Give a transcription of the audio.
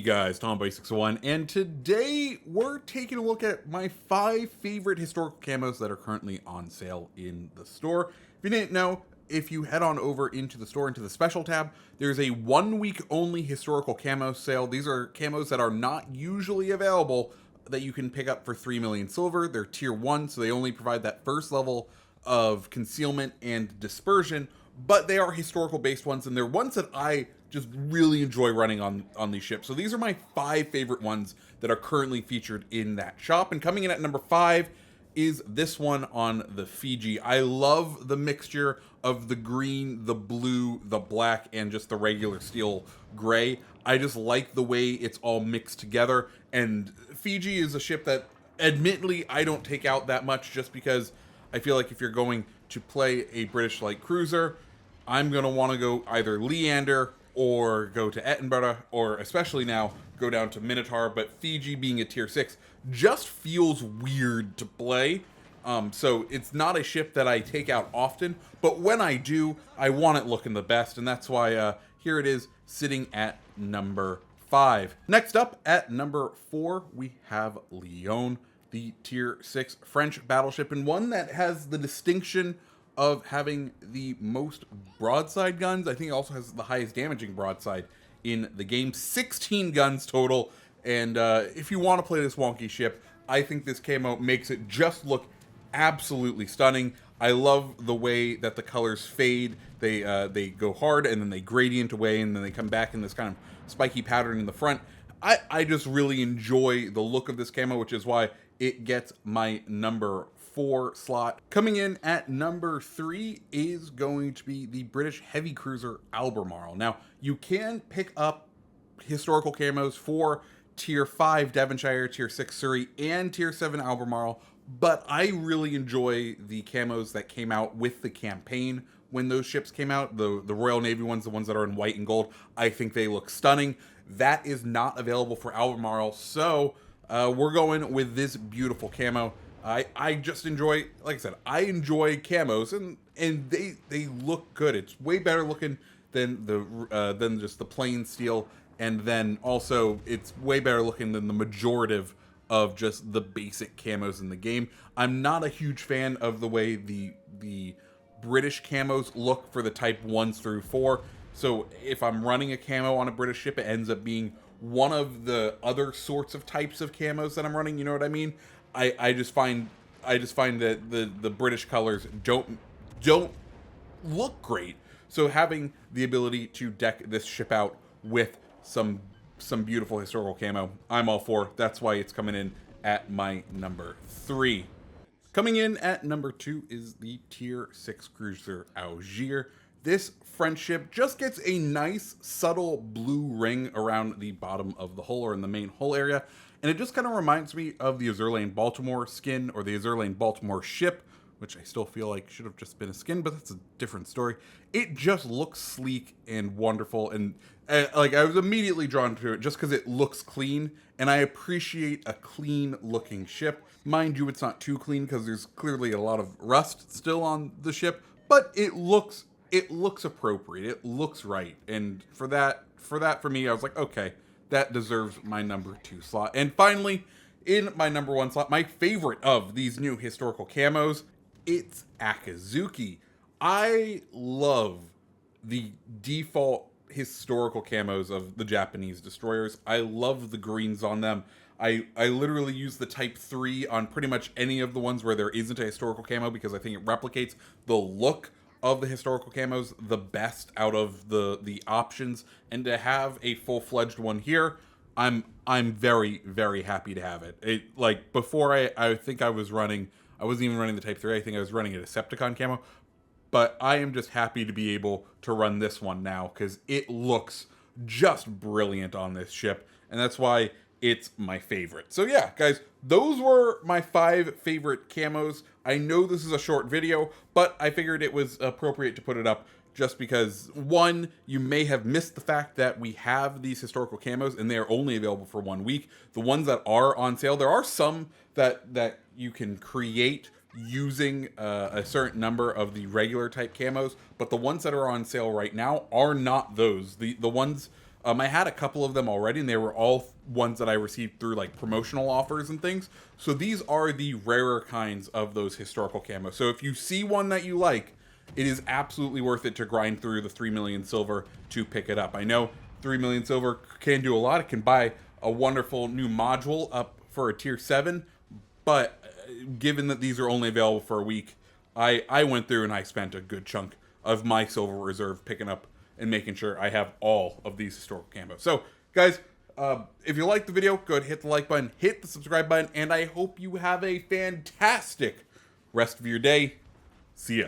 guys, Tomboy601, and today we're taking a look at my 5 favorite historical camos that are currently on sale in the store. If you didn't know, if you head on over into the store, into the special tab, there's a 1-week only historical camo sale. These are camos that are not usually available that you can pick up for 3 million silver. They're tier 1, so they only provide that first level of concealment and dispersion, but they are historical based ones, and they're ones that I just really enjoy running on these ships. So these are my 5 favorite ones that are currently featured in that shop. And coming in at number 5 is this one on the Fiji. I love the mixture of the green, the blue, the black, and just the regular steel gray. I just like the way it's all mixed together. And Fiji is a ship that admittedly I don't take out that much, just because I feel like if you're going to play a British light cruiser, I'm going to want to go either Leander or go to Edinburgh, or especially now, go down to Minotaur. But Fiji being a tier 6 just feels weird to play. So it's not a ship that I take out often, but when I do, I want it looking the best, and that's why here it is sitting at number 5. Next up at number 4, we have Lyon, the tier 6 French battleship, and one that has the distinction of having the most broadside guns. I think it also has the highest damaging broadside in the game, 16 guns total. And if you want to play this wonky ship, I think this camo makes it just look absolutely stunning. I love the way that the colors fade. They go hard and then they gradient away and then they come back in this kind of spiky pattern in the front. I just really enjoy the look of this camo, which is why it gets my number 4 slot. Coming in at number 3 is going to be the British heavy cruiser Albemarle. Now, you can pick up historical camos for tier 5 Devonshire, tier 6 Surrey, and tier 7 Albemarle, but I really enjoy the camos that came out with the campaign when those ships came out. The Royal Navy ones, the ones that are in white and gold, I think they look stunning. That is not available for Albemarle, so we're going with this beautiful camo. I just enjoy, like I said, I enjoy camos, and they look good. It's way better looking than just the plain steel, and then also it's way better looking than the majorative of just the basic camos in the game. I'm not a huge fan of the way the British camos look for the type 1s through 4. So if I'm running a camo on a British ship, it ends up being one of the other sorts of types of camos that I'm running. You know what I mean? I just find that the British colors don't look great. So having the ability to deck this ship out with some beautiful historical camo, I'm all for. That's why it's coming in at my number 3. Coming in at number 2 is the tier 6 cruiser Algiere. This French ship just gets a nice subtle blue ring around the bottom of the hull, or in the main hull area. And it just kind of reminds me of the Azur Baltimore skin, or the Azur Baltimore ship, which I still feel like should have just been a skin, but that's a different story. It just looks sleek and wonderful, and like I was immediately drawn to it just because it looks clean, and I appreciate a clean looking ship. Mind you, it's not too clean because there's clearly a lot of rust still on the ship, but it looks appropriate. It looks right, and for me, I was like, okay, that deserves my number 2 slot. And finally, in my number 1 slot, my favorite of these new historical camos, it's Akazuki. I love the default historical camos of the Japanese destroyers. I love the greens on them. I literally use the type 3 on pretty much any of the ones where there isn't a historical camo, because I think it replicates the look of the historical camos the best out of the options. And to have a full-fledged one here, I'm very, very happy to have it. Like before, I think I wasn't even running the type 3. I think I was running a Decepticon camo, but I am just happy to be able to run this one now because it looks just brilliant on this ship, and that's why it's my favorite. So yeah, guys, those were my 5 favorite camos. I know this is a short video, but I figured it was appropriate to put it up just because, one, you may have missed the fact that we have these historical camos and they are only available for 1 week. The ones that are on sale, there are some that you can create using a certain number of the regular type camos, but the ones that are on sale right now are not those. The ones I had a couple of them already, and they were all ones that I received through like promotional offers and things. So these are the rarer kinds of those historical camos. So if you see one that you like, it is absolutely worth it to grind through the 3 million silver to pick it up. I know 3 million silver can do a lot. It can buy a wonderful new module up for a tier 7, but given that these are only available for a week, I went through and I spent a good chunk of my silver reserve picking up and making sure I have all of these historical camos. So, guys, if you liked the video, go ahead, hit the like button, hit the subscribe button, and I hope you have a fantastic rest of your day. See ya.